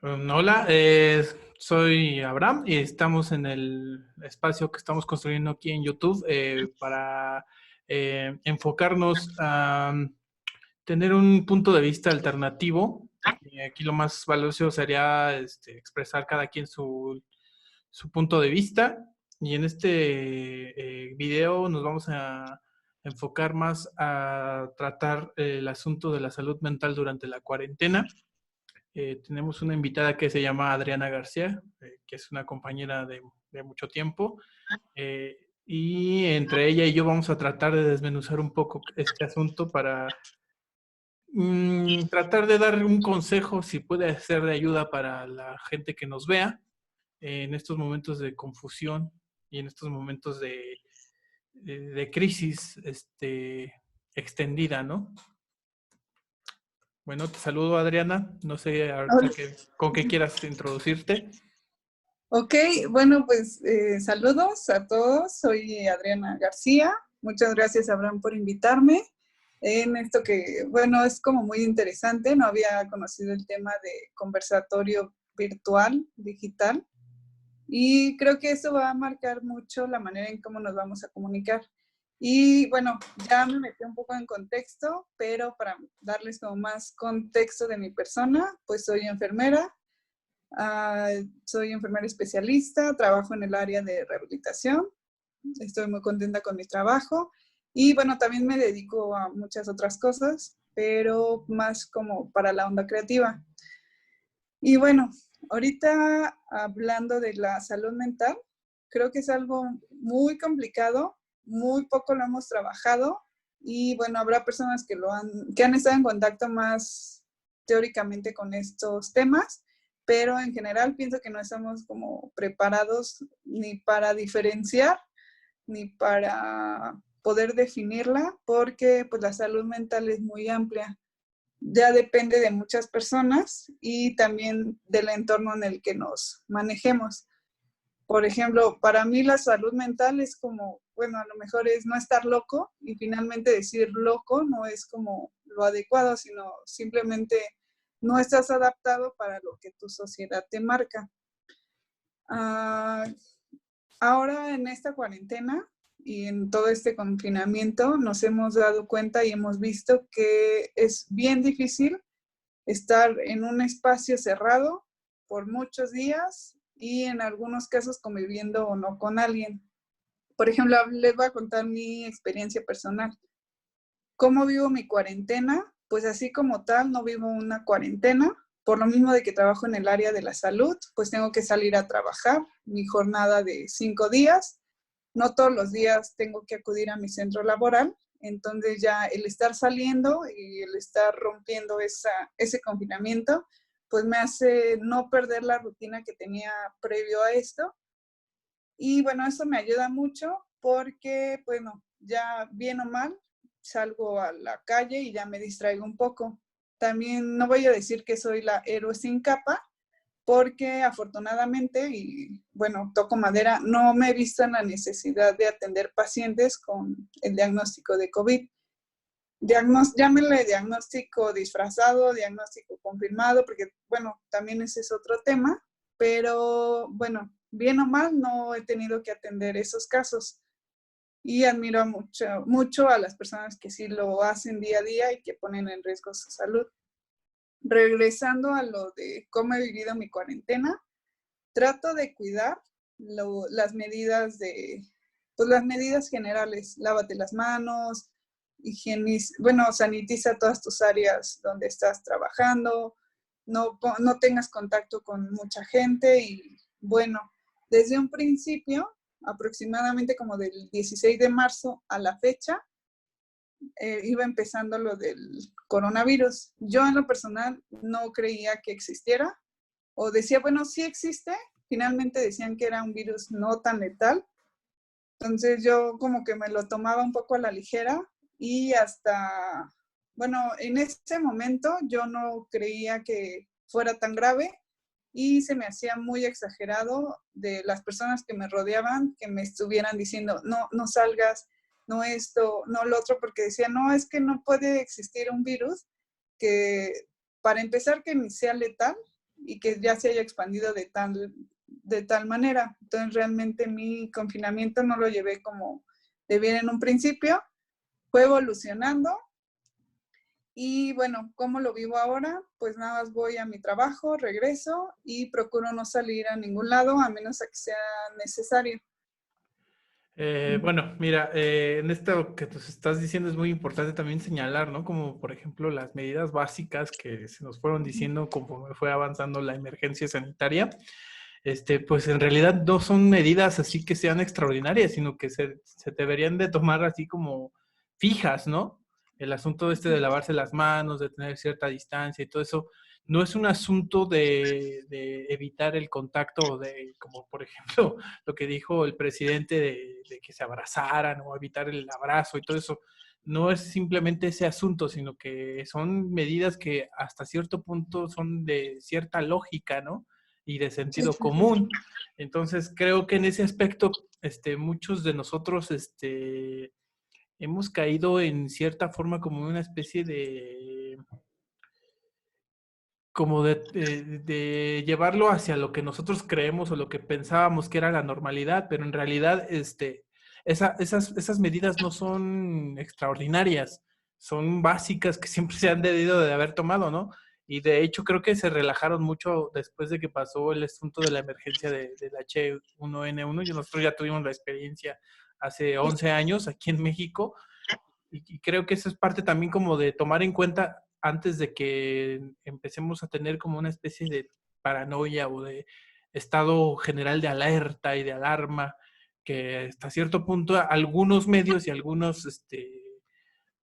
Hola, soy Abraham y estamos en el espacio que estamos construyendo aquí en YouTube para enfocarnos a tener un punto de vista alternativo. Aquí lo más valioso sería expresar cada quien su punto de vista y en este video nos vamos a enfocar más a tratar el asunto de la salud mental durante la cuarentena. Tenemos una invitada que se llama Adriana García, que es una compañera de mucho tiempo, y entre ella y yo vamos a tratar de desmenuzar un poco este asunto para tratar de dar un consejo, si puede ser de ayuda para la gente que nos vea en estos momentos de confusión y en estos momentos de crisis extendida, ¿no? Bueno, te saludo, Adriana. No sé ahorita Hola. con qué quieras introducirte. Ok, bueno, pues saludos a todos. Soy Adriana García. Muchas gracias, Abraham, por invitarme en esto que, bueno, es como muy interesante. No había conocido el tema de conversatorio virtual, digital, y creo que eso va a marcar mucho la manera en cómo nos vamos a comunicar. Y bueno, ya me metí un poco en contexto, pero para darles como más contexto de mi persona, pues soy enfermera. Soy enfermera especialista, trabajo en el área de rehabilitación, estoy muy contenta con mi trabajo y bueno, también me dedico a muchas otras cosas, pero más como para la onda creativa. Y bueno, ahorita hablando de la salud mental, creo que es algo muy complicado, muy poco lo hemos trabajado y bueno, habrá personas que han estado en contacto más teóricamente con estos temas, pero en general pienso que no estamos como preparados ni para diferenciar ni para poder definirla, porque pues la salud mental es muy amplia, ya depende de muchas personas y también del entorno en el que nos manejemos. Por ejemplo, para mí la salud mental es como, bueno, a lo mejor es no estar loco y finalmente decir loco no es como lo adecuado, sino simplemente no estás adaptado para lo que tu sociedad te marca. Ah, Ahora en esta cuarentena y en todo este confinamiento nos hemos dado cuenta y hemos visto que es bien difícil estar en un espacio cerrado por muchos días y en algunos casos conviviendo o no con alguien. Por ejemplo, les voy a contar mi experiencia personal. ¿Cómo vivo mi cuarentena? Pues así como tal, no vivo una cuarentena. Por lo mismo de que trabajo en el área de la salud, pues tengo que salir a trabajar mi jornada de 5 días. No todos los días tengo que acudir a mi centro laboral. Entonces ya el estar saliendo y el estar rompiendo ese confinamiento, pues me hace no perder la rutina que tenía previo a esto. Y bueno, eso me ayuda mucho porque, bueno, ya bien o mal, salgo a la calle y ya me distraigo un poco. También no voy a decir que soy la héroe sin capa, porque afortunadamente, y bueno, toco madera, no me he visto en la necesidad de atender pacientes con el diagnóstico de COVID. Llámenle diagnóstico disfrazado, diagnóstico confirmado, porque bueno, también ese es otro tema, pero bueno, bien o mal, no he tenido que atender esos casos. Y admiro mucho, mucho a las personas que sí lo hacen día a día y que ponen en riesgo su salud. Regresando a lo de cómo he vivido mi cuarentena, trato de cuidar las medidas pues las medidas generales, lávate las manos, bueno, sanitiza todas tus áreas donde estás trabajando, no tengas contacto con mucha gente y bueno, desde un principio, aproximadamente como del 16 de marzo a la fecha, iba empezando lo del coronavirus. Yo en lo personal no creía que existiera, o decía, bueno, sí existe, finalmente decían que era un virus no tan letal, entonces yo como que me lo tomaba un poco a la ligera y hasta, bueno, en ese momento yo no creía que fuera tan grave y se me hacía muy exagerado de las personas que me rodeaban, que me estuvieran diciendo, no, no salgas, no esto, no lo otro, porque decía, no, es que no puede existir un virus que, para empezar, que ni sea letal, y que ya se haya expandido de tal manera. Entonces realmente mi confinamiento no lo llevé como debiera en un principio, fue evolucionando. Y bueno, ¿cómo lo vivo ahora? Pues nada más voy a mi trabajo, regreso y procuro no salir a ningún lado a menos a que sea necesario. Bueno, mira, en esto que nos estás diciendo es muy importante también señalar, ¿no? Como por ejemplo las medidas básicas que se nos fueron diciendo conforme fue avanzando la emergencia sanitaria, pues en realidad no son medidas así que sean extraordinarias, sino que se deberían de tomar así como fijas, ¿no? El asunto de lavarse las manos, de tener cierta distancia y todo eso, no es un asunto de evitar el contacto, de, como por ejemplo lo que dijo el presidente de que se abrazaran o evitar el abrazo y todo eso. No es simplemente ese asunto, sino que son medidas que hasta cierto punto son de cierta lógica, ¿no? Y de Sí, sentido sí, sí. común. Entonces, creo que en ese aspecto, muchos de nosotros, hemos caído en cierta forma como una especie de, como de llevarlo hacia lo que nosotros creemos o lo que pensábamos que era la normalidad, pero en realidad, esas medidas no son extraordinarias, son básicas que siempre se han debido de haber tomado, ¿no? Y de hecho creo que se relajaron mucho después de que pasó el asunto de la emergencia del H1N1. Y nosotros ya tuvimos la experiencia hace 11 años aquí en México, y creo que eso es parte también como de tomar en cuenta antes de que empecemos a tener como una especie de paranoia o de estado general de alerta y de alarma, que hasta cierto punto algunos medios y algunos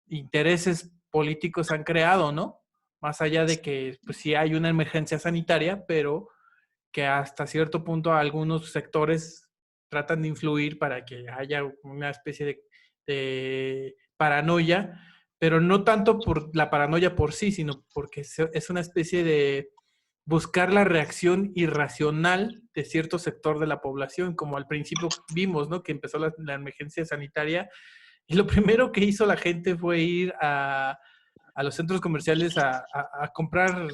intereses políticos han creado, ¿no? Más allá de que pues sí hay una emergencia sanitaria, pero que hasta cierto punto algunos sectores tratan de influir para que haya una especie de paranoia, pero no tanto por la paranoia por sí, sino porque es una especie de buscar la reacción irracional de cierto sector de la población, como al principio vimos, ¿no? Que empezó la emergencia sanitaria y lo primero que hizo la gente fue ir a los centros comerciales a comprar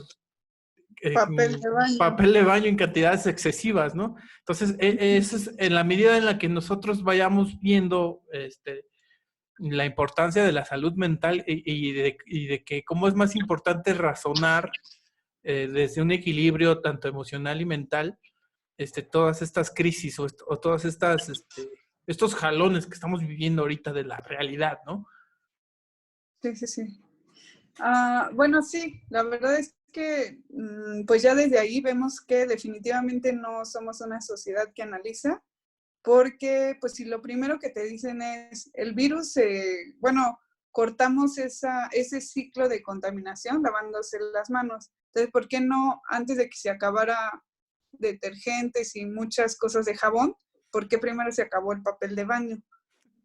Papel de baño. papel de baño en cantidades excesivas, ¿no? Entonces, eso es en la medida en la que nosotros vayamos viendo la importancia de la salud mental y de que cómo es más importante razonar desde un equilibrio tanto emocional y mental, todas estas crisis o todas estas, estos jalones que estamos viviendo ahorita de la realidad, ¿no? Sí, sí, sí. Bueno, sí, la verdad es que pues ya desde ahí vemos que definitivamente no somos una sociedad que analiza, porque pues si lo primero que te dicen es el virus, bueno, cortamos ese ciclo de contaminación lavándose las manos. Entonces, ¿por qué no antes de que se acabara detergentes y muchas cosas de jabón, por qué primero se acabó el papel de baño?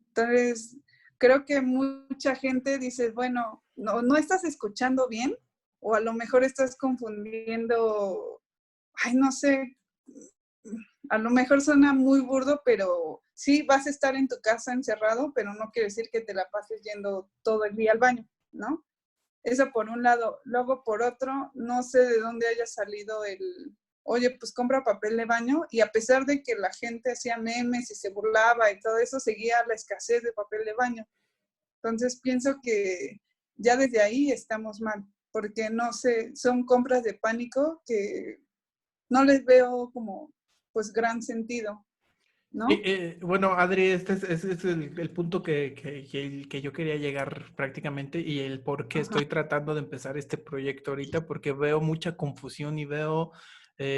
Entonces, creo que mucha gente dice, bueno, no estás escuchando bien o a lo mejor estás confundiendo, ay, no sé, a lo mejor suena muy burdo, pero sí vas a estar en tu casa encerrado, pero no quiere decir que te la pases yendo todo el día al baño, ¿no? Eso por un lado. Luego, por otro, no sé de dónde haya salido oye, pues compra papel de baño, y a pesar de que la gente hacía memes y se burlaba y todo eso, seguía la escasez de papel de baño. Entonces, pienso que ya desde ahí estamos mal, porque no sé, son compras de pánico que no les veo como, pues, gran sentido, ¿no? Bueno, Adri, este es el punto que yo quería llegar prácticamente, y el por qué Ajá. estoy tratando de empezar este proyecto ahorita, porque veo mucha confusión y veo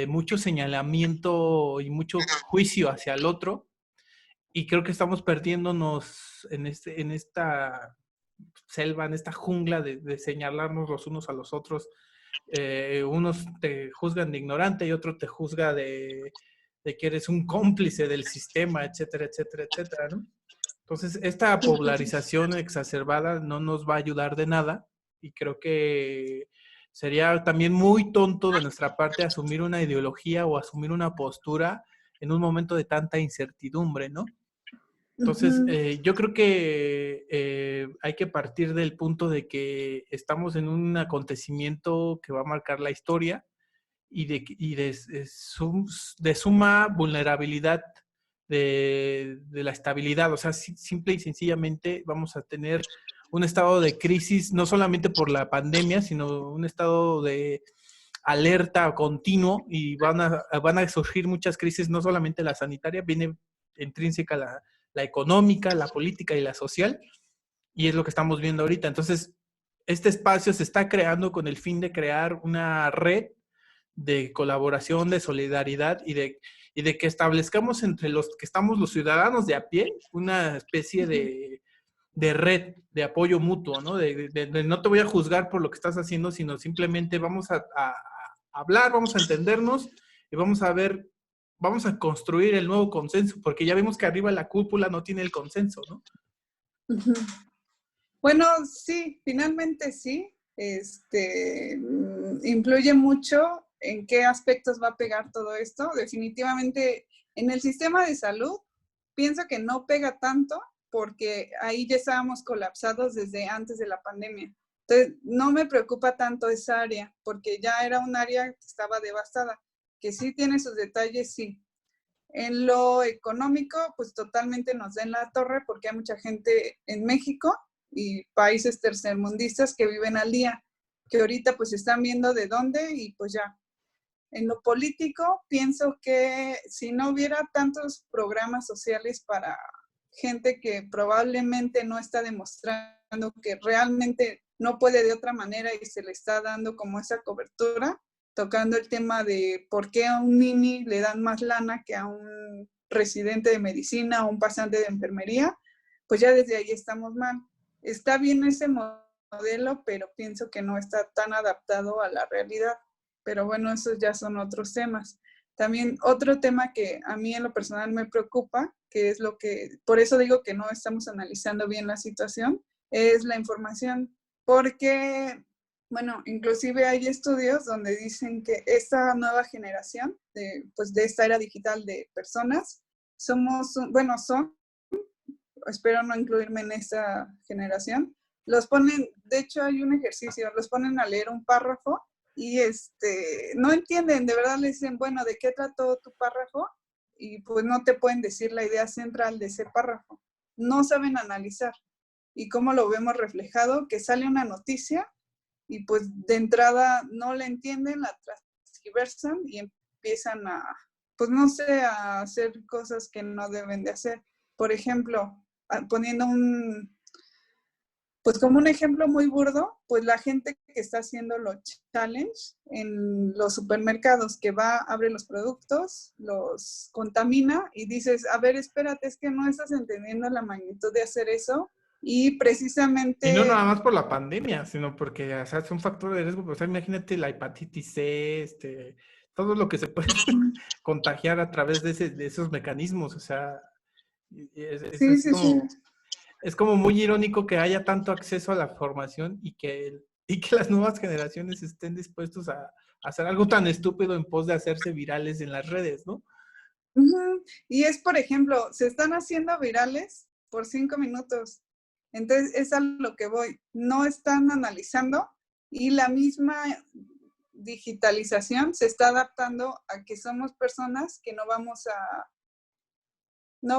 mucho señalamiento y mucho juicio hacia el otro, y creo que estamos perdiéndonos en esta selva, en esta jungla de señalarnos los unos a los otros. Unos te juzgan de ignorante y otro te juzga de que eres un cómplice del sistema, etcétera, etcétera, etcétera, ¿no? Entonces, esta polarización exacerbada no nos va a ayudar de nada, y creo que sería también muy tonto de nuestra parte asumir una ideología o asumir una postura en un momento de tanta incertidumbre, ¿no? Entonces, Ujú. yo creo que hay que partir del punto de que estamos en un acontecimiento que va a marcar la historia, de suma vulnerabilidad de la estabilidad. O sea, simple y sencillamente vamos a tener un estado de crisis, no solamente por la pandemia, sino un estado de alerta continuo, y van a surgir muchas crisis, no solamente la sanitaria, viene intrínseca la económica, la política y la social, y es lo que estamos viendo ahorita. Entonces, este espacio se está creando con el fin de crear una red de colaboración, de solidaridad y de que establezcamos entre los que estamos los ciudadanos de a pie una especie de red de apoyo mutuo, ¿no? De no te voy a juzgar por lo que estás haciendo, sino simplemente vamos a hablar, vamos a entendernos y vamos a construir el nuevo consenso, porque ya vimos que arriba la cúpula no tiene el consenso, ¿no? Uh-huh. Bueno, sí, finalmente sí. Influye mucho en qué aspectos va a pegar todo esto. Definitivamente en el sistema de salud pienso que no pega tanto porque ahí ya estábamos colapsados desde antes de la pandemia. Entonces, no me preocupa tanto esa área porque ya era un área que estaba devastada. Que sí tiene sus detalles, sí. En lo económico, pues totalmente nos da en la torre porque hay mucha gente en México y países tercermundistas que viven al día, que ahorita pues están viendo de dónde y pues ya. En lo político, pienso que si no hubiera tantos programas sociales para gente que probablemente no está demostrando que realmente no puede de otra manera y se le está dando como esa cobertura, tocando el tema de por qué a un nini le dan más lana que a un residente de medicina o un pasante de enfermería, pues ya desde ahí estamos mal. Está bien ese modelo, pero pienso que no está tan adaptado a la realidad. Pero bueno, esos ya son otros temas. También otro tema que a mí en lo personal me preocupa, que es lo que, por eso digo que no estamos analizando bien la situación, es la información. Porque, bueno, inclusive hay estudios donde dicen que esta nueva generación, pues de esta era digital de personas, son, espero no incluirme en esta generación, los ponen, de hecho hay un ejercicio, los ponen a leer un párrafo y no entienden, de verdad le dicen, bueno, ¿de qué trató tu párrafo? Y pues no te pueden decir la idea central de ese párrafo. No saben analizar. ¿Y cómo lo vemos reflejado? Que sale una noticia y pues de entrada no la entienden, la transgiversan y empiezan a, pues no sé, a hacer cosas que no deben de hacer. Por ejemplo, poniendo pues como un ejemplo muy burdo, pues la gente que está haciendo los challenge en los supermercados, que va, abre los productos, los contamina y dices, a ver, espérate, es que no estás entendiendo la magnitud de hacer eso. Y precisamente... Y no nada más por la pandemia, sino porque, o sea, es un factor de riesgo. O sea, imagínate la hepatitis C, todo lo que se puede contagiar a través de esos mecanismos. O sea, Sí, sí, sí. Es como muy irónico que haya tanto acceso a la formación y que las nuevas generaciones estén dispuestos a hacer algo tan estúpido en pos de hacerse virales en las redes, ¿no? Uh-huh. Y es, por ejemplo, se están haciendo virales por 5 minutos. Entonces, es a lo que voy. No están analizando y la misma digitalización se está adaptando a que somos personas que no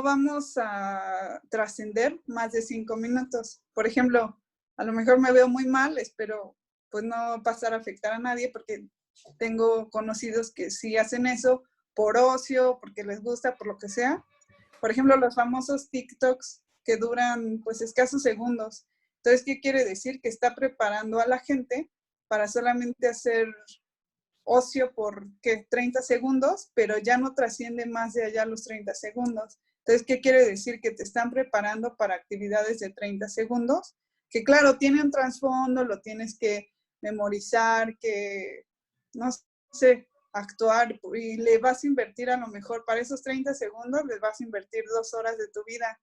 vamos a trascender más de 5 minutos. Por ejemplo, a lo mejor me veo muy mal, espero pues no pasar a afectar a nadie porque tengo conocidos que sí hacen eso por ocio, porque les gusta, por lo que sea. Por ejemplo, los famosos TikToks que duran pues escasos segundos. Entonces, ¿qué quiere decir? Que está preparando a la gente para solamente hacer ocio por, ¿qué? 30 segundos, pero ya no trasciende más de allá los 30 segundos. Entonces, ¿qué quiere decir? Que te están preparando para actividades de 30 segundos, que claro, tiene un trasfondo, lo tienes que memorizar, que, no sé, actuar, y le vas a invertir a lo mejor para esos 30 segundos, les vas a invertir 2 horas de tu vida,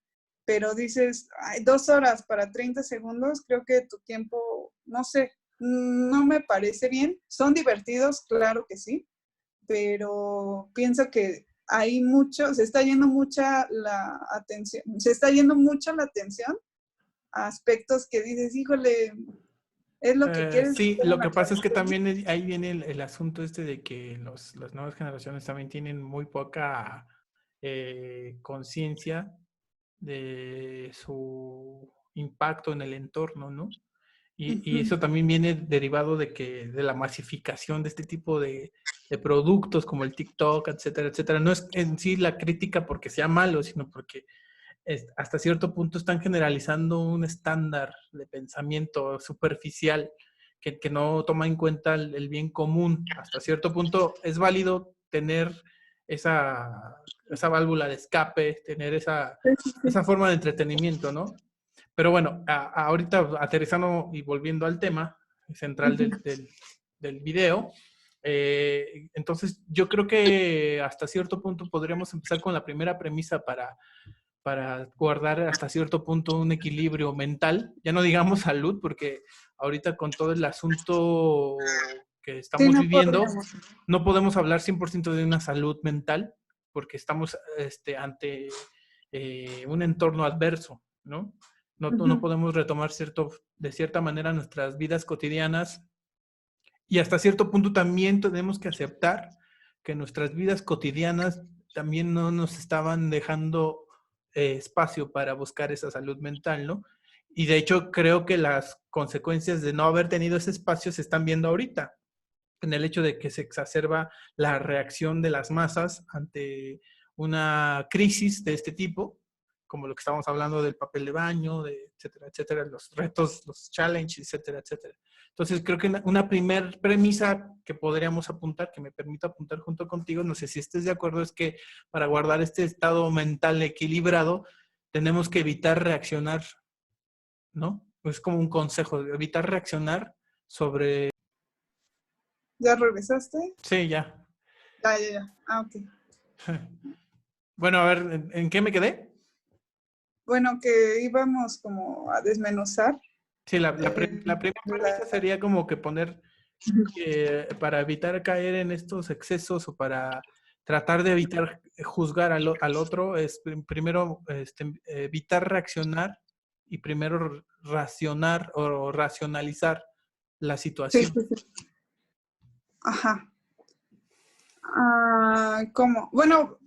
pero dices, ay, 2 horas para 30 segundos, creo que tu tiempo, no sé, no me parece bien. Son divertidos, claro que sí, pero pienso que hay mucho, se está yendo mucha la atención, a aspectos que dices, híjole, ¿Es lo que quieres Sí, hacer en lo la que pasa es que actualidad? también ahí viene el asunto este de que las nuevas generaciones también tienen muy poca conciencia de su impacto en el entorno, ¿no? Y Ujú. eso también viene derivado de la masificación de este tipo de productos como el TikTok, etcétera, etcétera. No es en sí la crítica porque sea malo, sino porque hasta cierto punto están generalizando un estándar de pensamiento superficial que no toma en cuenta el bien común. Hasta cierto punto es válido tener esa válvula de escape, tener Sí, sí, esa sí. forma de entretenimiento, ¿no? Pero bueno, ahorita aterrizando y volviendo al tema central Ujú. del video, entonces yo creo que hasta cierto punto podríamos empezar con la primera premisa para guardar hasta cierto punto un equilibrio mental, ya no digamos salud, porque ahorita con todo el asunto que Sí, estamos no viviendo, podríamos. no podemos hablar 100% de una salud mental, porque estamos ante un entorno adverso, ¿no? No Ujú. podemos retomar de cierta manera nuestras vidas cotidianas y hasta cierto punto también tenemos que aceptar que nuestras vidas cotidianas también no nos estaban dejando espacio para buscar esa salud mental, ¿no? Y de hecho creo que las consecuencias de no haber tenido ese espacio se están viendo ahorita, en el hecho de que se exacerba la reacción de las masas ante una crisis de este tipo, como lo que estamos hablando del papel de baño, de etcétera, etcétera, los retos, los challenges, etcétera, etcétera. Entonces, creo que una primer premisa que podríamos apuntar, que me permito apuntar junto contigo, no sé si estés de acuerdo, es que para guardar este estado mental equilibrado, tenemos que evitar reaccionar, ¿no? Es como un consejo, evitar reaccionar sobre... ¿Ya regresaste? Sí, ya. Ya, ya, ya. Ah, ok. Bueno, a ver, ¿en qué me quedé? Bueno, que íbamos como a desmenuzar Sí, eh, la primera premisa la... sería como que poner para evitar caer en estos excesos o para tratar de evitar juzgar al otro, es primero evitar reaccionar y primero racionar o racionalizar la Sí, situación. sí, sí. Ajá. Ah, ¿cómo? Bueno,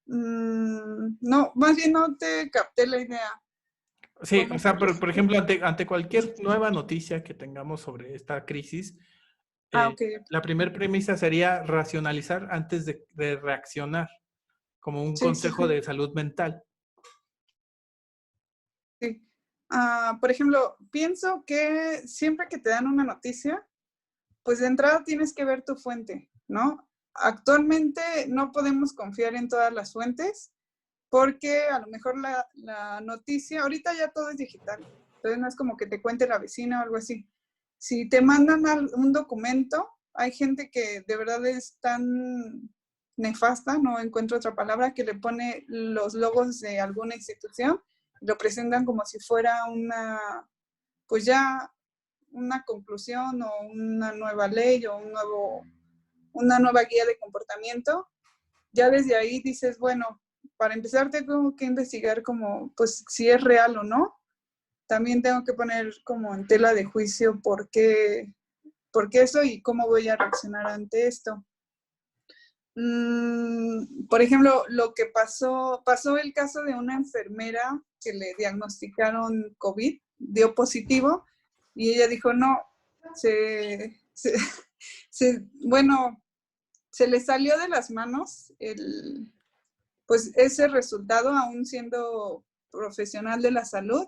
no, más bien no te capté la idea. Sí, o ¿Cómo sea, podrías por decir? ejemplo, ante cualquier nueva noticia que tengamos sobre esta crisis, Ah, eh, ok, la primera premisa sería racionalizar antes de reaccionar, como un sí, sí, consejo sí, de salud mental. sí. Ah, por ejemplo, pienso que siempre que te dan una noticia, pues de entrada tienes que ver tu fuente, ¿no? Actualmente no podemos confiar en todas las fuentes porque a lo mejor la noticia, ahorita ya todo es digital, entonces no es como que te cuente la vecina o algo así. Si te mandan un documento, hay gente que de verdad es tan nefasta, no encuentro otra palabra, que le pone los logos de alguna institución, lo presentan como si fuera una, pues ya una conclusión o una nueva ley o una nueva guía de comportamiento. Ya desde ahí dices, bueno, para empezar tengo que investigar como, pues, si es real o no. También tengo que poner como en tela de juicio por qué eso y cómo voy a reaccionar ante esto. Por ejemplo, lo que pasó el caso de una enfermera que le diagnosticaron COVID, dio positivo, y ella dijo, no, bueno, se le salió de las manos pues ese resultado, aún siendo profesional de la salud.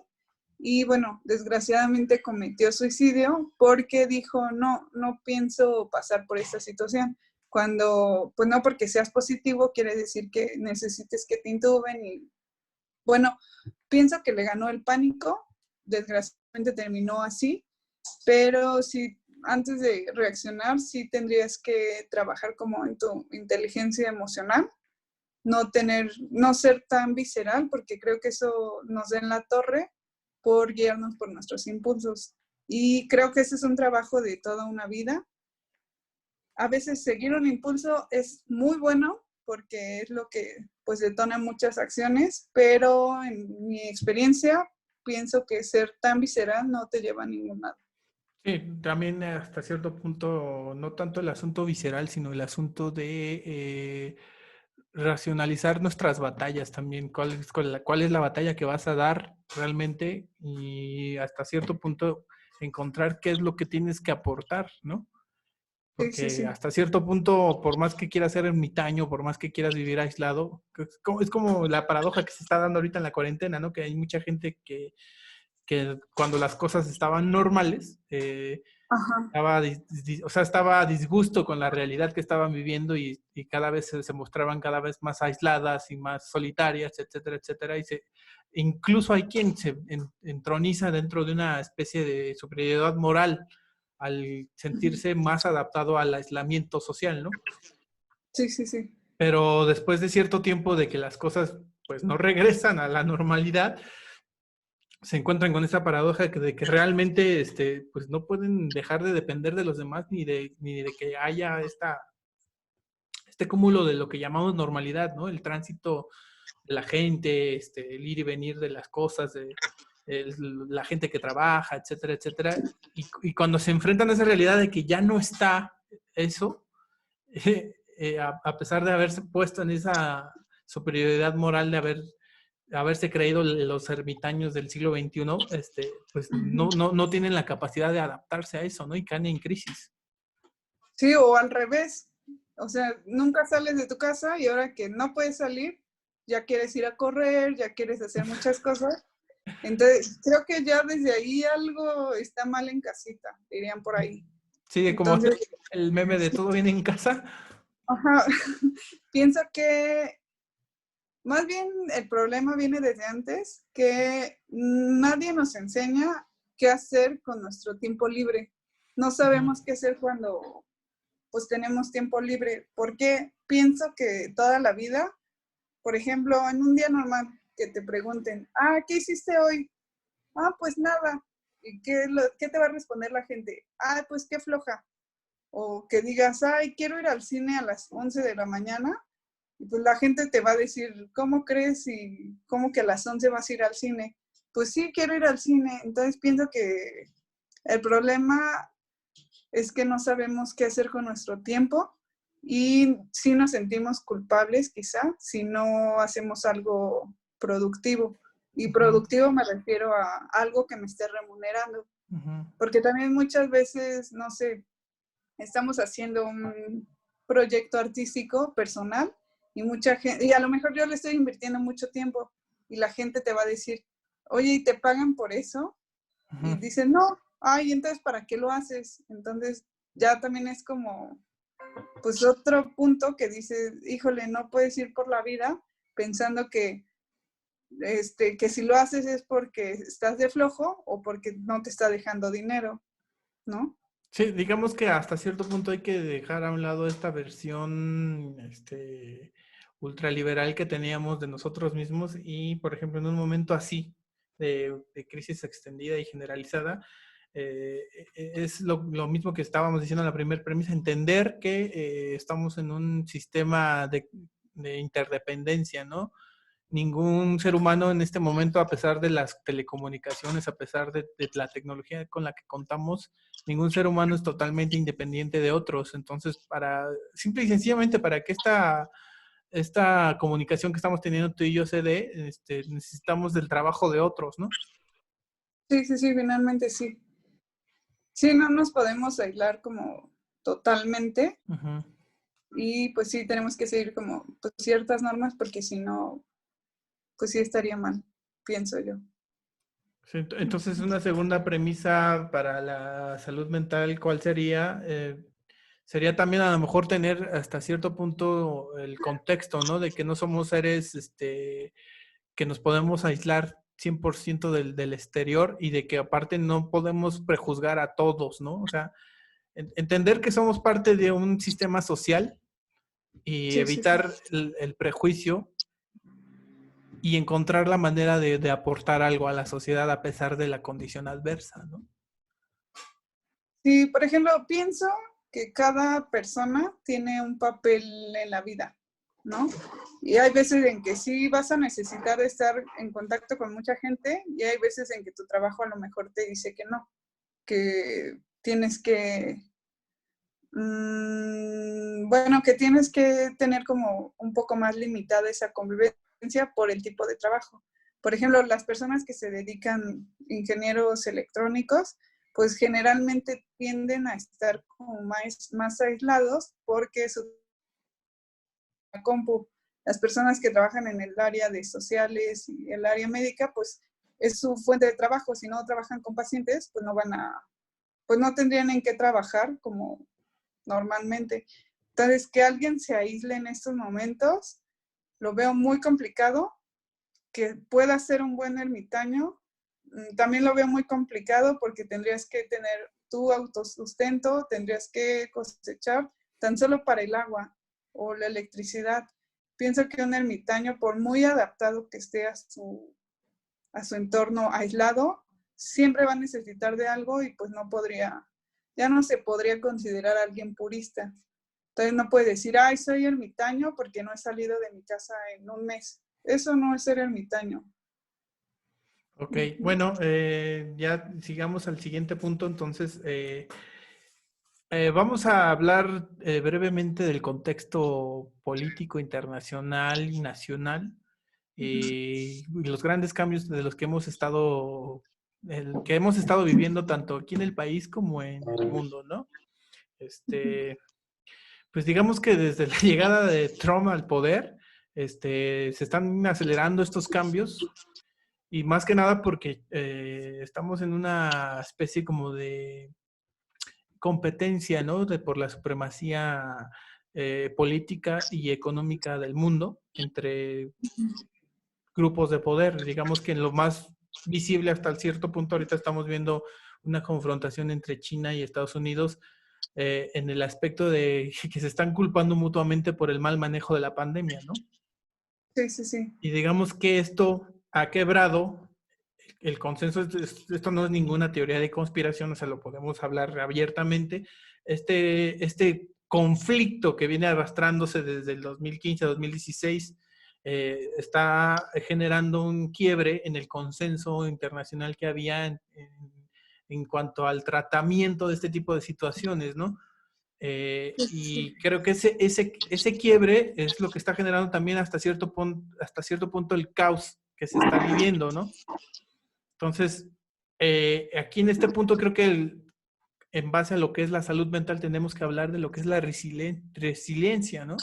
Y bueno, desgraciadamente cometió suicidio porque dijo, no, no pienso pasar por esta situación. Cuando, pues no porque seas positivo quiere decir que necesites que te intuben. Y bueno, pienso que le ganó el pánico, desgraciadamente terminó así, pero sí, antes de reaccionar, sí tendrías que trabajar como en tu inteligencia emocional, no ser tan visceral, porque creo que eso nos da en la torre por guiarnos por nuestros impulsos. Y creo que ese es un trabajo de toda una vida. A veces seguir un impulso es muy bueno porque es lo que pues detona muchas acciones, pero en mi experiencia pienso que ser tan visceral no te lleva a ningún lado. Sí, también hasta cierto punto, no tanto el asunto visceral, sino el asunto de racionalizar nuestras batallas también. Cuál es la batalla que vas a dar realmente? Y hasta cierto punto encontrar qué es lo que tienes que aportar, ¿no? Sí, sí, Porque sí. hasta cierto punto, por más que quieras ser ermitaño, por más que quieras vivir aislado, es como la paradoja que se está dando ahorita en la cuarentena, ¿no? Que hay mucha gente que cuando las cosas estaban normales, Ajá. estaba a disgusto con la realidad que estaban viviendo y cada vez se mostraban cada vez más aisladas y más solitarias, etcétera, etcétera. Incluso hay quien se entroniza dentro de una especie de superioridad moral al Ujú. sentirse más adaptado al aislamiento social, ¿no? Sí, sí, sí. Pero después de cierto tiempo de que las cosas pues no regresan a la normalidad, se encuentran con esa paradoja de que realmente pues no pueden dejar de depender de los demás ni de que haya este cúmulo de lo que llamamos normalidad, ¿no? El tránsito de la gente, el ir y venir de las cosas, la gente que trabaja, etcétera, etcétera. Y cuando se enfrentan a esa realidad de que ya no está eso, a pesar de haberse puesto en esa superioridad moral de haberse creído los ermitaños del siglo XXI, pues Ujú. no tienen la capacidad de adaptarse a eso, ¿no? Y caen en crisis. Sí, o al revés. O sea, nunca sales de tu casa y ahora que no puedes salir, ya quieres ir a correr, ya quieres hacer muchas cosas. Entonces, creo que ya desde ahí algo está mal en casita, dirían por ahí. Sí, como Entonces, el meme de sí, todo viene en casa. ajá, pienso que más bien el problema viene desde antes, que nadie nos enseña qué hacer con nuestro tiempo libre. No sabemos qué hacer cuando pues tenemos tiempo libre, porque pienso que toda la vida, por ejemplo, en un día normal, que te pregunten, ¿qué hiciste hoy? Pues nada. ¿Y qué te va a responder la gente? Pues qué floja. O que digas, quiero ir al cine a las 11 de la mañana. Y pues la gente te va a decir, ¿cómo crees? Y ¿cómo que a las 11 vas a ir al cine? Pues sí, quiero ir al cine. Entonces pienso que el problema es que no sabemos qué hacer con nuestro tiempo y sí nos sentimos culpables quizá si no hacemos algo productivo. Y Ujú, productivo me refiero a algo que me esté remunerando, ujú. porque también muchas veces, no sé, estamos haciendo un proyecto artístico personal y mucha gente, y a lo mejor yo le estoy invirtiendo mucho tiempo y la gente te va a decir, oye, ¿y te pagan por eso? Y Ujú. dicen, no, entonces, ¿para qué lo haces? Entonces, ya también es como, pues otro punto que dices, híjole, no puedes ir por la vida pensando que si lo haces es porque estás de flojo o porque no te está dejando dinero, ¿no? Sí, digamos que hasta cierto punto hay que dejar a un lado esta versión, ultraliberal que teníamos de nosotros mismos y, por ejemplo, en un momento así de crisis extendida y generalizada, es lo mismo que estábamos diciendo en la primera premisa, entender que estamos en un sistema de interdependencia, ¿no? Ningún ser humano en este momento, a pesar de las telecomunicaciones, a pesar de la tecnología con la que contamos, ningún ser humano es totalmente independiente de otros. Entonces, simple y sencillamente, para que esta comunicación que estamos teniendo tú y yo se dé, necesitamos del trabajo de otros, ¿no? Sí, sí, sí, finalmente sí. Sí, no nos podemos aislar como totalmente Ujú. y pues sí, tenemos que seguir como pues, ciertas normas porque si no, pues sí estaría mal, pienso yo. Sí, entonces, una segunda premisa para la salud mental, ¿cuál sería? Sería también a lo mejor tener hasta cierto punto el contexto, ¿no? De que no somos seres, que nos podemos aislar 100% del exterior y de que aparte no podemos prejuzgar a todos, ¿no? O sea, entender que somos parte de un sistema social y Sí, sí, sí. evitar el prejuicio y encontrar la manera de aportar algo a la sociedad a pesar de la condición adversa, ¿no? Sí, por ejemplo, pienso que cada persona tiene un papel en la vida, ¿no? Y hay veces en que sí vas a necesitar de estar en contacto con mucha gente y hay veces en que tu trabajo a lo mejor te dice que no, que tienes que, bueno, que tienes que tener como un poco más limitada esa convivencia por el tipo de trabajo. Por ejemplo, las personas que se dedican ingenieros electrónicos, pues generalmente tienden a estar como más aislados porque su compu, las personas que trabajan en el área de sociales y el área médica, pues es su fuente de trabajo. Si no trabajan con pacientes, pues pues no tendrían en qué trabajar como normalmente. Entonces, que alguien se aísle en estos momentos, lo veo muy complicado. Que pueda ser un buen ermitaño, también lo veo muy complicado porque tendrías que tener tu autosustento, tendrías que cosechar tan solo para el agua o la electricidad. Pienso que un ermitaño, por muy adaptado que esté a su entorno aislado, siempre va a necesitar de algo y pues ya no se podría considerar a alguien purista. Entonces no puede decir, ay, soy ermitaño porque no he salido de mi casa en un mes. Eso no es ser ermitaño. Ok, bueno, ya sigamos al siguiente punto. Entonces, vamos a hablar brevemente del contexto político internacional y nacional y los grandes cambios de los que que hemos estado viviendo tanto aquí en el país como en el mundo, ¿no? Pues digamos que desde la llegada de Trump al poder, se están acelerando estos cambios y más que nada porque estamos en una especie como de competencia, ¿no? Por la supremacía política y económica del mundo entre grupos de poder. Digamos que en lo más visible hasta el cierto punto ahorita estamos viendo una confrontación entre China y Estados Unidos en el aspecto de que se están culpando mutuamente por el mal manejo de la pandemia, ¿no? Sí, sí, sí. Y digamos que esto ha quebrado el consenso. Esto no es ninguna teoría de conspiración, o sea, lo podemos hablar abiertamente. Este conflicto que viene arrastrándose desde el 2015-2016 está generando un quiebre en el consenso internacional que había en cuanto al tratamiento de este tipo de situaciones, ¿no? Y creo que ese quiebre es lo que está generando también hasta cierto punto el caos que se está viviendo, ¿no? Entonces, aquí en este punto creo que en base a lo que es la salud mental tenemos que hablar de lo que es la resiliencia, ¿no?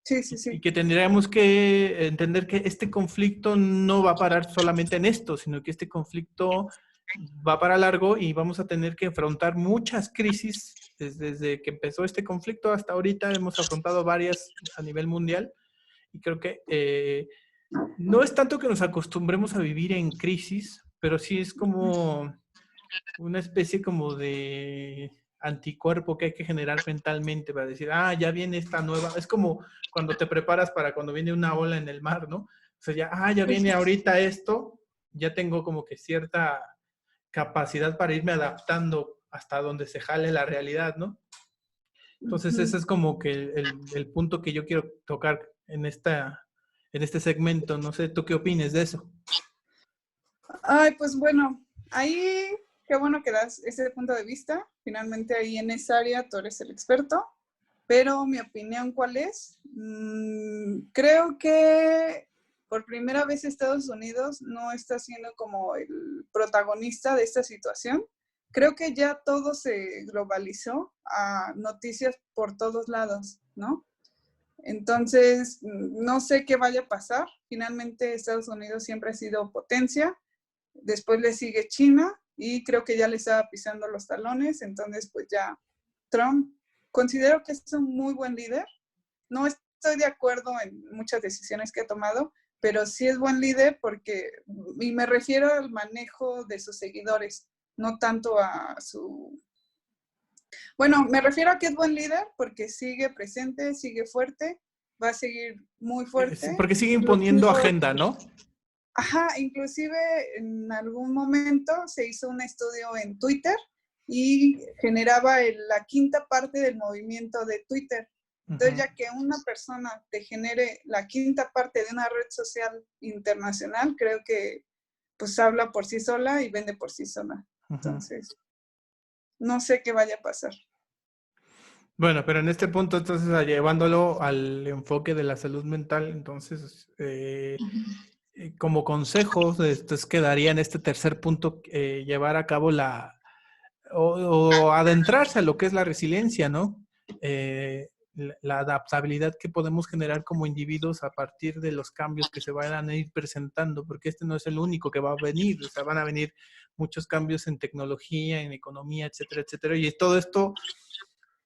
Sí, sí, Y sí. que tendríamos que entender que este conflicto no va a parar solamente en esto, sino que este conflicto va para largo y vamos a tener que afrontar muchas crisis desde que empezó este conflicto hasta ahorita. Hemos afrontado varias a nivel mundial y creo que no es tanto que nos acostumbremos a vivir en crisis, pero sí es como una especie como de anticuerpo que hay que generar mentalmente para decir, ah, ya viene esta nueva, es como cuando te preparas para cuando viene una ola en el mar, ¿no? O sea, ya viene ahorita esto, ya tengo como que cierta capacidad para irme adaptando hasta donde se jale la realidad, ¿no? Entonces ese es como que el punto que yo quiero tocar en este segmento. No sé, ¿tú qué opines de eso? Ay, pues bueno, ahí qué bueno que das ese punto de vista. Finalmente ahí en esa área tú eres el experto. Pero mi opinión, ¿cuál es? Creo que por primera vez Estados Unidos no está siendo como el protagonista de esta situación. Creo que ya todo se globalizó a noticias por todos lados, ¿no? Entonces, no sé qué vaya a pasar. Finalmente, Estados Unidos siempre ha sido potencia. Después le sigue China y creo que ya le estaba pisando los talones. Entonces, pues ya Trump, considero que es un muy buen líder. No estoy de acuerdo en muchas decisiones que ha tomado, pero sí es buen líder porque, y me refiero al manejo de sus seguidores, no tanto a su... Bueno, me refiero a que es buen líder porque sigue presente, sigue fuerte, va a seguir muy fuerte. Porque sigue imponiendo Incluso, agenda, ¿no? ajá, inclusive en algún momento se hizo un estudio en Twitter y generaba la quinta parte del movimiento de Twitter. Entonces, ya que una persona te genere la quinta parte de una red social internacional, creo que pues habla por sí sola y vende por sí sola. Entonces, no sé qué vaya a pasar. Bueno, pero en este punto, entonces, llevándolo al enfoque de la salud mental, entonces, como consejos, quedaría en este tercer punto llevar a cabo o adentrarse a lo que es la resiliencia, ¿no? La adaptabilidad que podemos generar como individuos a partir de los cambios que se van a ir presentando, porque este no es el único que va a venir, o sea, van a venir muchos cambios en tecnología, en economía, etcétera, etcétera, y todo esto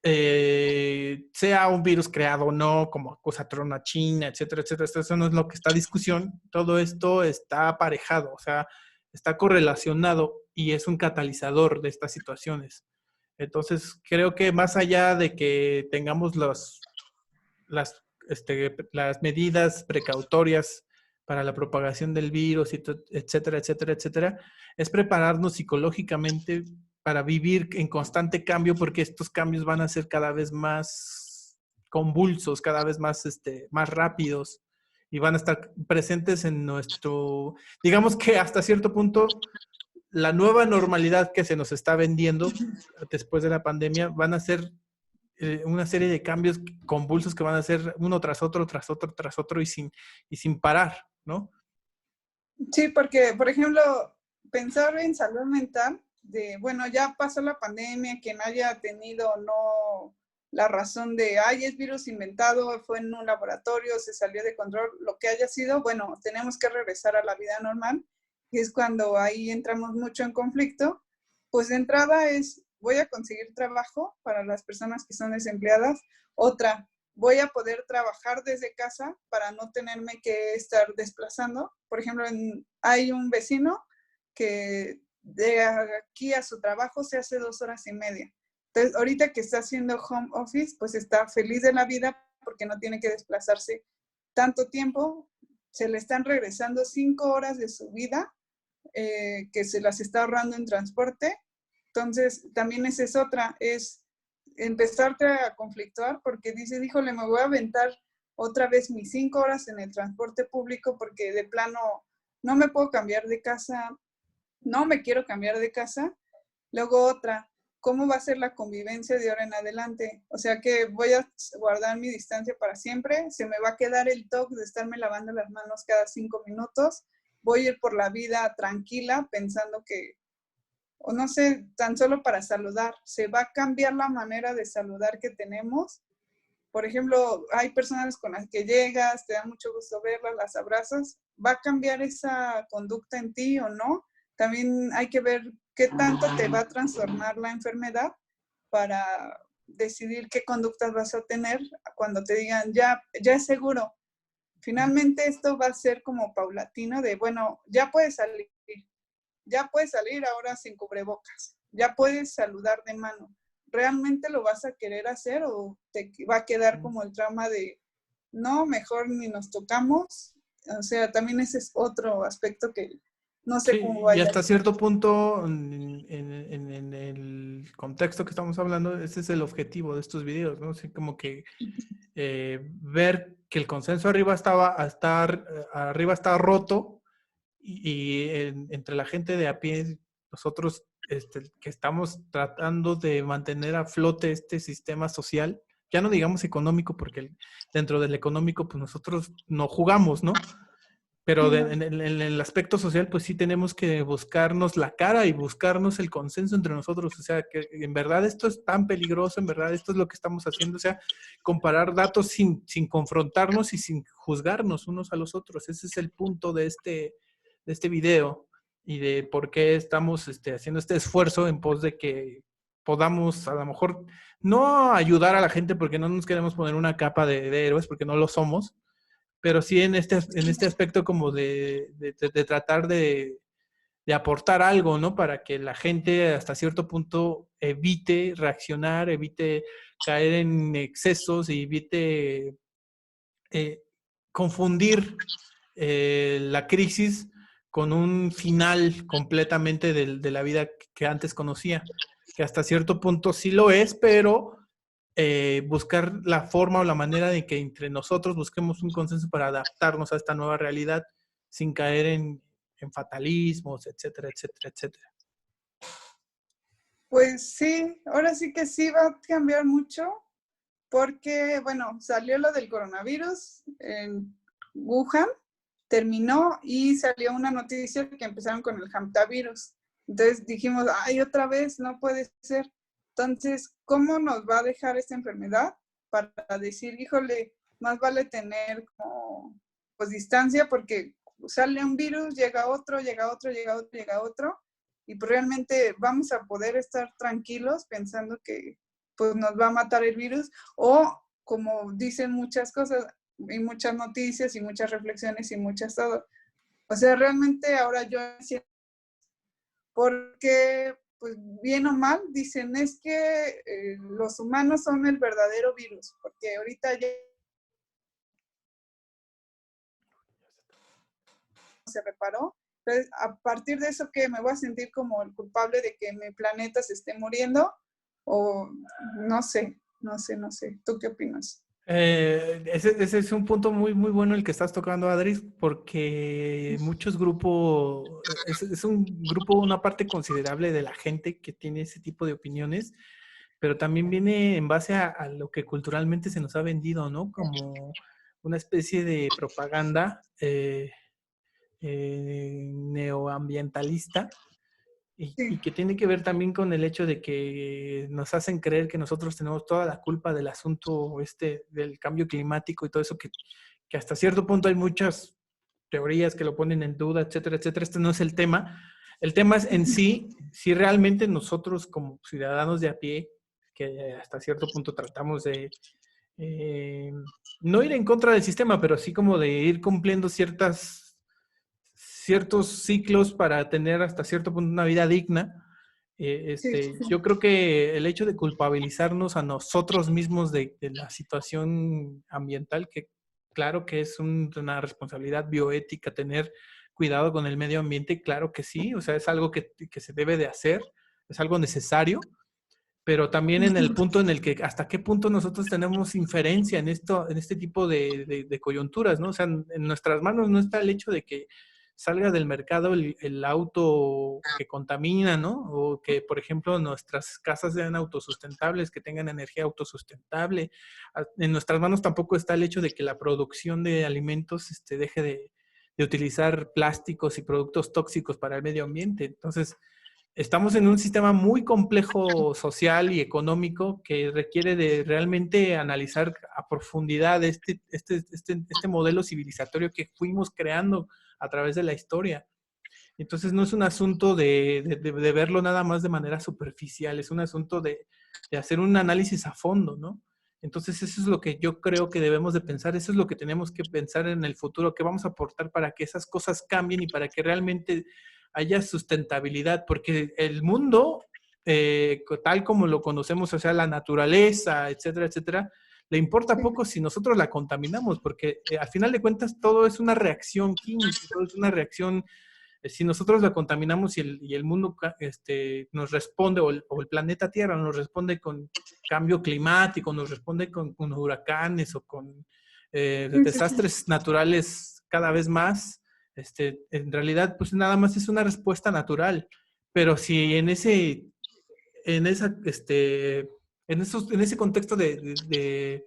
sea un virus creado o no, como acusaron a China, etcétera, etcétera. Eso no es lo que está en discusión. Todo esto está aparejado, o sea, está correlacionado y es un catalizador de estas situaciones. Entonces, creo que más allá de que tengamos las medidas precautorias para la propagación del virus, etcétera, etcétera, etcétera, es prepararnos psicológicamente para vivir en constante cambio, porque estos cambios van a ser cada vez más convulsos, cada vez más rápidos, y van a estar presentes en nuestro, digamos que hasta cierto punto, la nueva normalidad que se nos está vendiendo después de la pandemia van a ser una serie de cambios convulsos que van a ser uno tras otro, tras otro, tras otro, y sin parar, ¿no? Sí, porque, por ejemplo, pensar en salud mental, bueno, ya pasó la pandemia, quien haya tenido no la razón de, ay, es virus inventado, fue en un laboratorio, se salió de control, lo que haya sido, bueno, tenemos que regresar a la vida normal, y es cuando ahí entramos mucho en conflicto. Pues de entrada es, voy a conseguir trabajo para las personas que son desempleadas. Otra, voy a poder trabajar desde casa para no tenerme que estar desplazando. Por ejemplo, hay un vecino que de aquí a su trabajo se hace 2 horas y media. Entonces, ahorita que está haciendo home office, pues está feliz de la vida porque no tiene que desplazarse tanto tiempo. Se le están regresando 5 horas de su vida que se las está ahorrando en transporte. Entonces, también esa es otra, es empezarte a conflictuar porque dices, híjole, me voy a aventar otra vez mis 5 horas en el transporte público porque de plano no me puedo cambiar de casa, no me quiero cambiar de casa. Luego otra, ¿cómo va a ser la convivencia de ahora en adelante? O sea que voy a guardar mi distancia para siempre, se me va a quedar el toque de estarme lavando las manos cada 5 minutos, voy a ir por la vida tranquila pensando que, o no sé, tan solo para saludar, se va a cambiar la manera de saludar que tenemos. Por ejemplo, hay personas con las que llegas, te da mucho gusto verlas, las abrazas, ¿va a cambiar esa conducta en ti o no? También hay que ver qué tanto te va a transformar la enfermedad para decidir qué conductas vas a tener cuando te digan, ya es seguro. Finalmente esto va a ser como paulatino de, bueno, ya puedes salir ahora sin cubrebocas, ya puedes saludar de mano. ¿Realmente lo vas a querer hacer o te va a quedar como el trauma de, no, mejor ni nos tocamos? O sea, también ese es otro aspecto que no sé cómo Sí, y vaya. hasta cierto punto, en el contexto que estamos hablando, ese es el objetivo de estos videos, ¿no? Así como que ver que el consenso arriba está roto y entre la gente de a pie, nosotros que estamos tratando de mantener a flote este sistema social, ya no digamos económico, porque dentro del económico, pues nosotros no jugamos, ¿no? Pero en el aspecto social, pues sí tenemos que buscarnos la cara y buscarnos el consenso entre nosotros. O sea, que en verdad esto es tan peligroso, en verdad esto es lo que estamos haciendo. O sea, comparar datos sin confrontarnos y sin juzgarnos unos a los otros. Ese es el punto de este video y de por qué estamos haciendo este esfuerzo en pos de que podamos a lo mejor no ayudar a la gente porque no nos queremos poner una capa de héroes porque no lo somos, pero sí en este aspecto como de tratar de aportar algo, ¿no? Para que la gente hasta cierto punto evite reaccionar, evite caer en excesos y evite confundir la crisis con un final completamente de la vida que antes conocía, que hasta cierto punto sí lo es, pero buscar la forma o la manera de que entre nosotros busquemos un consenso para adaptarnos a esta nueva realidad sin caer en fatalismos, etcétera, etcétera, etcétera. Pues sí, ahora sí que sí va a cambiar mucho porque, bueno, salió lo del coronavirus en Wuhan, terminó y salió una noticia que empezaron con el hantavirus. Entonces dijimos, ay, otra vez, no puede ser. Entonces, ¿cómo nos va a dejar esta enfermedad para decir, híjole, más vale tener como, pues, distancia porque sale un virus, llega otro, llega otro, llega otro, llega otro, y pues realmente vamos a poder estar tranquilos pensando que pues nos va a matar el virus o como dicen muchas cosas y muchas noticias y muchas reflexiones y muchas todo. O sea, realmente ahora yo siento, porque pues bien o mal dicen es que los humanos son el verdadero virus, porque ahorita ya se reparó. Entonces, a partir de eso, ¿qué? ¿Me voy a sentir como el culpable de que mi planeta se esté muriendo? O no sé, no sé, no sé. ¿Tú qué opinas? Ese es un punto muy, muy bueno el que estás tocando, Adris, porque muchos grupos, es un grupo, una parte considerable de la gente que tiene ese tipo de opiniones, pero también viene en base a lo que culturalmente se nos ha vendido, ¿no? Como una especie de propaganda neoambientalista y Sí, que tiene que ver también con el hecho de que nos hacen creer que nosotros tenemos toda la culpa del asunto del cambio climático y todo eso, que hasta cierto punto hay muchas teorías que lo ponen en duda, etcétera, etcétera. Este no es el tema. El tema es en sí, si realmente nosotros como ciudadanos de a pie, que hasta cierto punto tratamos de eh, no ir en contra del sistema, pero sí como de ir cumpliendo ciertos ciclos para tener hasta cierto punto una vida digna. sí, sí. Yo creo que el hecho de culpabilizarnos a nosotros mismos de la situación ambiental, que claro que es una responsabilidad bioética tener cuidado con el medio ambiente, claro que sí, o sea, es algo que se debe de hacer, es algo necesario, pero también en el punto en el que hasta qué punto nosotros tenemos inferencia en esto, en este tipo de coyunturas, ¿no? O sea, en nuestras manos no está el hecho de que salga del mercado el auto que contamina, ¿no? O que, por ejemplo, nuestras casas sean autosustentables, que tengan energía autosustentable. En nuestras manos tampoco está el hecho de que la producción de alimentos deje de utilizar plásticos y productos tóxicos para el medio ambiente. Entonces, estamos en un sistema muy complejo social y económico que requiere de realmente analizar a profundidad este modelo civilizatorio que fuimos creando a través de la historia. Entonces no es un asunto de verlo nada más de manera superficial, es un asunto de hacer un análisis a fondo, ¿no? Entonces eso es lo que yo creo que debemos de pensar, eso es lo que tenemos que pensar en el futuro, qué vamos a aportar para que esas cosas cambien y para que realmente haya sustentabilidad, porque el mundo, tal como lo conocemos, o sea, la naturaleza, etcétera, etcétera, le importa poco si nosotros la contaminamos, porque al final de cuentas todo es una reacción química, todo es una reacción si nosotros la contaminamos y el mundo nos responde, o el planeta Tierra nos responde con cambio climático, nos responde con huracanes o con Sí, sí, sí. desastres naturales cada vez más, en realidad pues nada más es una respuesta natural. Pero si en esa, en ese contexto eh,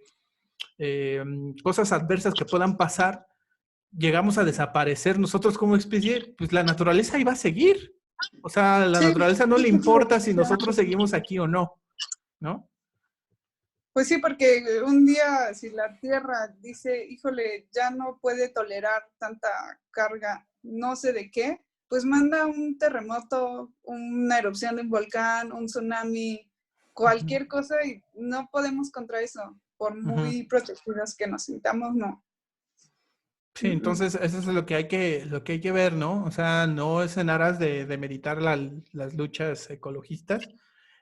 cosas adversas que puedan pasar, llegamos a desaparecer nosotros como especie, pues la naturaleza iba a seguir. O sea, a la Sí, naturaleza no le justo eso importa si decía. nosotros seguimos aquí o no, ¿no? Pues sí, porque un día si la Tierra dice, híjole, ya no puede tolerar tanta carga, no sé de qué, pues manda un terremoto, una erupción de un volcán, un tsunami, Ujú, cualquier cosa y no podemos contra eso, por ujú. muy protegidos que nos sintamos, no. Sí, Mm, mm. entonces eso es lo que hay que ver, ¿no? O sea, no es en aras de meditar las luchas ecologistas,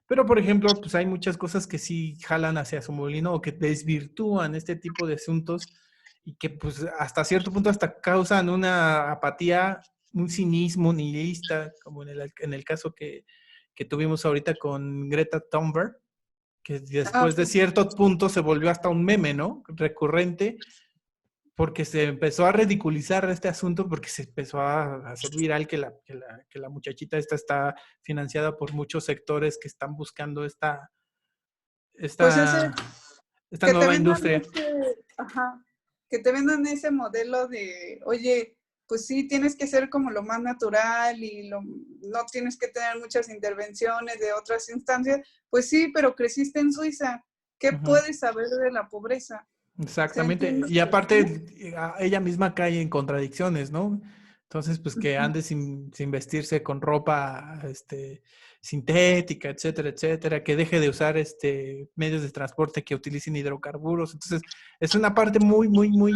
pero por ejemplo, pues hay muchas cosas que sí jalan hacia su molino o que desvirtúan este tipo de asuntos y que pues hasta cierto punto hasta causan una apatía, un cinismo nihilista, como en el caso que tuvimos ahorita con Greta Thunberg, que Ah, después de sí, cierto punto se volvió hasta un meme, ¿no? Recurrente, porque se empezó a ridiculizar este asunto, porque se empezó a hacer viral que la muchachita esta está financiada por muchos sectores que están buscando Pues ese, esta, esta que te nueva vendan industria. ajá, que te vendan ese modelo de, oye, pues sí, tienes que ser como lo más natural y no tienes que tener muchas intervenciones de otras instancias. Pues sí, pero creciste en Suiza. ¿Qué Ujú. puedes saber de la pobreza? ¿Se Exactamente. entiende? Y aparte, ella misma cae en contradicciones, ¿no? Entonces, pues que Ujú. ande sin vestirse con ropa sintética, etcétera, etcétera, que deje de usar medios de transporte que utilicen hidrocarburos. Entonces, es una parte muy, muy, muy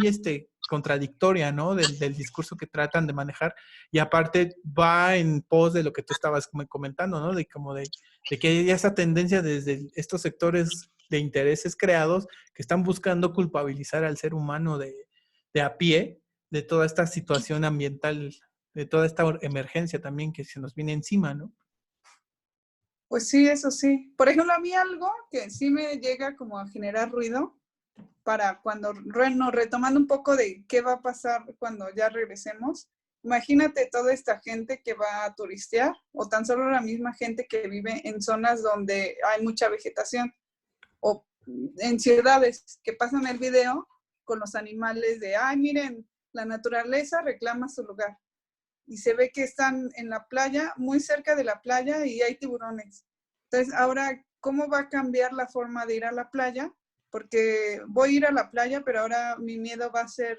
contradictoria, ¿no? Del discurso que tratan de manejar. Y aparte va en pos de lo que tú estabas comentando, ¿no? De que hay esa tendencia desde estos sectores de intereses creados que están buscando culpabilizar al ser humano de a pie de toda esta situación ambiental, de toda esta emergencia también que se nos viene encima, ¿no? Pues sí, eso sí. Por ejemplo, a mí algo que sí me llega como a generar ruido para cuando, retomando un poco de qué va a pasar cuando ya regresemos, imagínate toda esta gente que va a turistear o tan solo la misma gente que vive en zonas donde hay mucha vegetación o en ciudades que pasan el video con los animales de, ay, miren, la naturaleza reclama su lugar. Y se ve que están en la playa, muy cerca de la playa y hay tiburones. Entonces, ahora, ¿cómo va a cambiar la forma de ir a la playa? Porque voy a ir a la playa, pero ahora mi miedo va a ser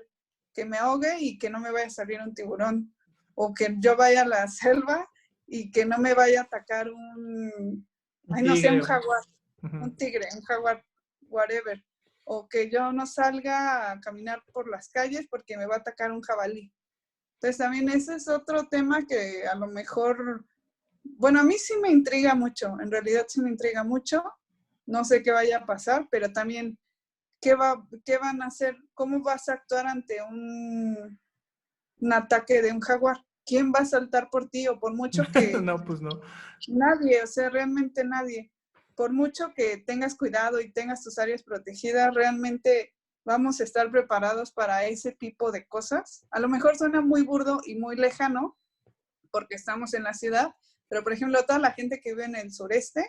que me ahogue y que no me vaya a salir un tiburón. O que yo vaya a la selva y que no me vaya a atacar Un ay, no sé, un tigre. jaguar, Uh-huh. un tigre, un jaguar, whatever. O que yo no salga a caminar por las calles porque me va a atacar un jabalí. Entonces también ese es otro tema que a lo mejor, bueno, a mí sí me intriga mucho, en realidad sí me intriga mucho, no sé qué vaya a pasar, pero también qué van a hacer, cómo vas a actuar ante un ataque de un jaguar, quién va a saltar por ti o por mucho que No, pues no. nadie, o sea, realmente nadie. Por mucho que tengas cuidado y tengas tus áreas protegidas, realmente vamos a estar preparados para ese tipo de cosas. A lo mejor suena muy burdo y muy lejano porque estamos en la ciudad, pero por ejemplo, toda la gente que vive en el sureste,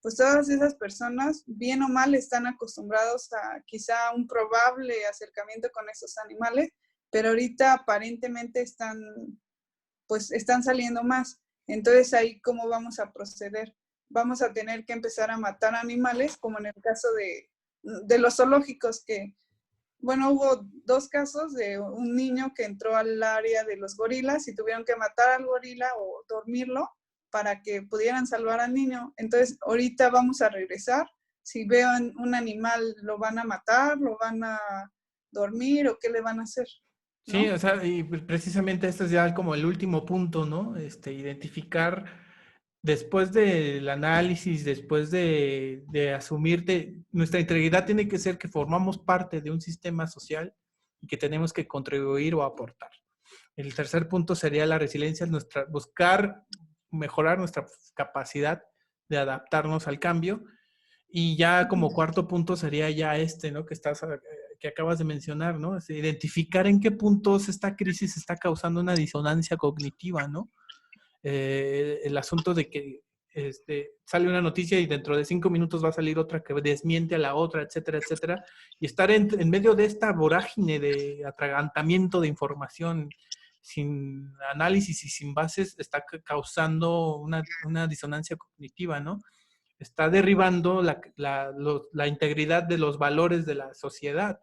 pues todas esas personas, bien o mal, están acostumbrados a quizá un probable acercamiento con esos animales, pero ahorita aparentemente pues están saliendo más. Entonces ahí cómo vamos a proceder. Vamos a tener que empezar a matar animales, como en el caso de los zoológicos, que, bueno, hubo 2 casos de un niño que entró al área de los gorilas y tuvieron que matar al gorila o dormirlo para que pudieran salvar al niño. Entonces ahorita vamos a regresar. Si vean un animal, ¿lo van a matar? ¿Lo van a dormir? ¿O qué le van a hacer? Sí, ¿No? o sea, y precisamente este es ya como el último punto, ¿no? Identificar después del análisis, después de asumirte, nuestra integridad tiene que ser que formamos parte de un sistema social y que tenemos que contribuir o aportar. El tercer punto sería la resiliencia, buscar mejorar nuestra capacidad de adaptarnos al cambio. Y ya como cuarto punto sería ya ¿no? Que acabas de mencionar, ¿no? Es identificar en qué puntos esta crisis está causando una disonancia cognitiva, ¿no? El asunto de que sale una noticia y dentro de 5 minutos va a salir otra que desmiente a la otra, etcétera, etcétera, y estar en medio de esta vorágine de atragantamiento de información sin análisis y sin bases está causando una disonancia cognitiva, ¿no? Está derribando la integridad de los valores de la sociedad.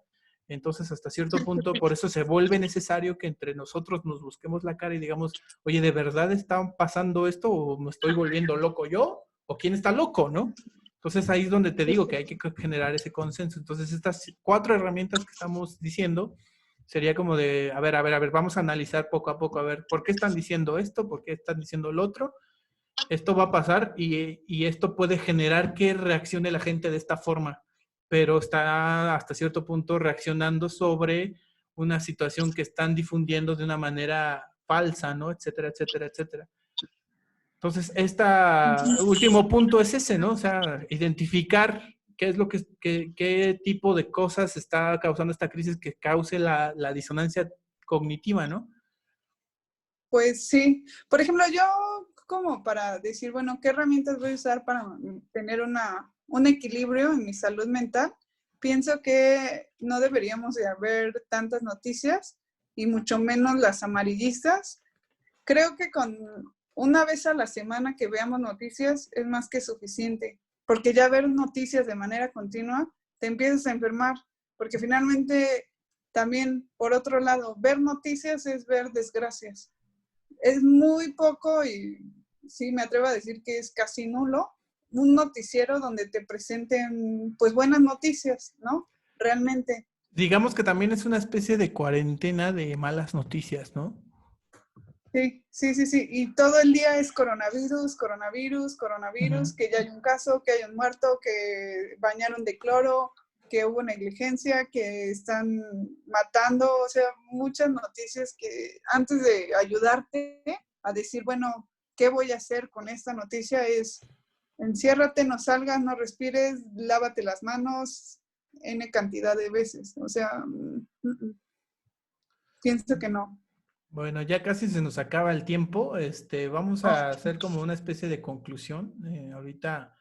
Entonces, hasta cierto punto, por eso se vuelve necesario que entre nosotros nos busquemos la cara y digamos, oye, ¿de verdad está pasando esto o me estoy volviendo loco yo? ¿O quién está loco, no? Entonces, ahí es donde te digo que hay que generar ese consenso. Entonces, estas 4 herramientas que estamos diciendo sería como de, a ver, vamos a analizar poco a poco, a ver, ¿por qué están diciendo esto? ¿Por qué están diciendo lo otro? Esto va a pasar y esto puede generar que reaccione la gente de esta forma, pero está hasta cierto punto reaccionando sobre una situación que están difundiendo de una manera falsa, ¿no? Etcétera, etcétera, etcétera. Entonces, este último punto es ese, ¿no? O sea, identificar qué es lo qué tipo de cosas está causando esta crisis que cause la disonancia cognitiva, ¿no? Pues sí. Por ejemplo, yo como para decir, bueno, ¿qué herramientas voy a usar para tener un equilibrio en mi salud mental? Pienso que no deberíamos de haber tantas noticias y mucho menos las amarillistas. Creo que con una vez a la semana que veamos noticias es más que suficiente, porque ya ver noticias de manera continua te empiezas a enfermar, porque finalmente también, por otro lado, ver noticias es ver desgracias. Es muy poco y sí me atrevo a decir que es casi nulo un noticiero donde te presenten pues buenas noticias, ¿no? Realmente. Digamos que también es una especie de cuarentena de malas noticias, ¿no? Sí, sí, sí, sí. Y todo el día es coronavirus, coronavirus, coronavirus, Ujú. que ya hay un caso, que hay un muerto, que bañaron de cloro, que hubo negligencia, que están matando, o sea, muchas noticias que antes de ayudarte a decir, bueno, ¿qué voy a hacer con esta noticia? Es enciérrate, no salgas, no respires, lávate las manos N cantidad de veces. O sea, pienso que no. Bueno, ya casi se nos acaba el tiempo. Vamos Oh, a hacer como una especie de conclusión ahorita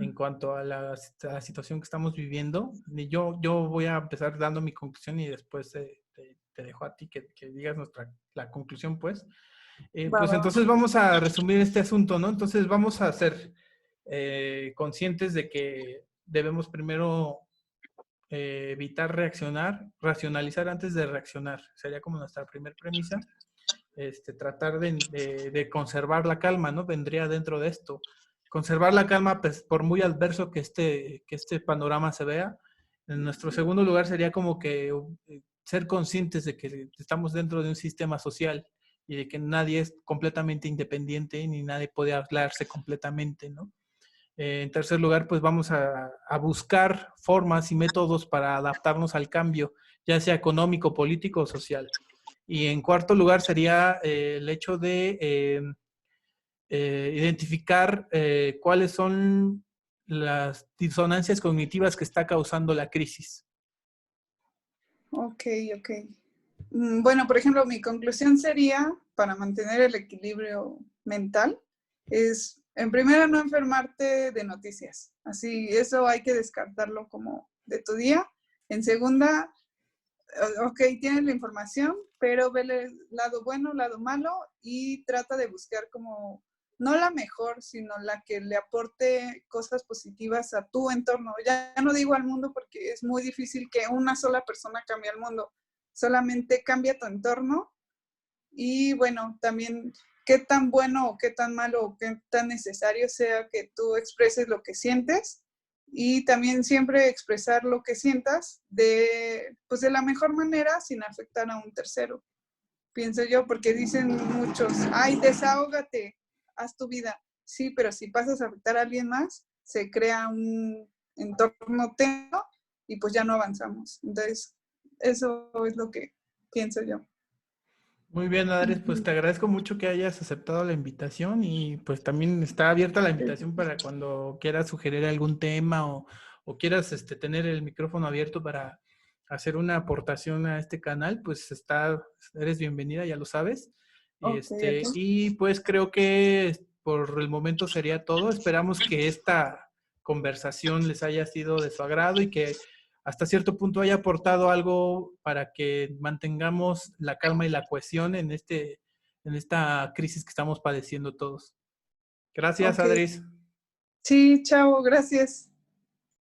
en cuanto a la situación que estamos viviendo. Yo voy a empezar dando mi conclusión y después te dejo a ti que digas la conclusión, pues. va, Pues va, va. entonces vamos a resumir este asunto, ¿no? Entonces vamos a ser conscientes de que debemos primero evitar reaccionar, racionalizar antes de reaccionar. Sería como nuestra primera premisa. Tratar de conservar la calma, ¿no? Vendría dentro de esto. Conservar la calma, pues, por muy adverso que este panorama se vea. En nuestro segundo lugar sería como que ser conscientes de que estamos dentro de un sistema social y de que nadie es completamente independiente ni nadie puede hablarse completamente, ¿no? En tercer lugar, pues vamos a buscar formas y métodos para adaptarnos al cambio, ya sea económico, político o social. Y en cuarto lugar sería el hecho de identificar cuáles son las disonancias cognitivas que está causando la crisis. Ok, ok. Bueno, por ejemplo, mi conclusión sería, para mantener el equilibrio mental, es, en primera, no enfermarte de noticias. Así, eso hay que descartarlo como de tu día. En segunda, ok, tienes la información, pero vele el lado bueno, lado malo y trata de buscar como, no la mejor, sino la que le aporte cosas positivas a tu entorno. Ya no digo al mundo porque es muy difícil que una sola persona cambie el mundo. Solamente cambia tu entorno y bueno, también qué tan bueno o qué tan malo o qué tan necesario sea que tú expreses lo que sientes y también siempre expresar lo que sientas pues de la mejor manera sin afectar a un tercero, pienso yo, porque dicen muchos, ay, desahógate, haz tu vida. Sí, pero si pasas a afectar a alguien más, se crea un entorno tenso y pues ya no avanzamos. Entonces, eso es lo que pienso yo. Muy bien, Adres, pues te agradezco mucho que hayas aceptado la invitación y pues también está abierta la invitación para cuando quieras sugerir algún tema o quieras tener el micrófono abierto para hacer una aportación a este canal, pues eres bienvenida, ya lo sabes. Ok, ok. Y pues creo que por el momento sería todo. Esperamos que esta conversación les haya sido de su agrado y que hasta cierto punto haya aportado algo para que mantengamos la calma y la cohesión en esta crisis que estamos padeciendo todos. Gracias, Ok. Adris. Sí, chao, gracias.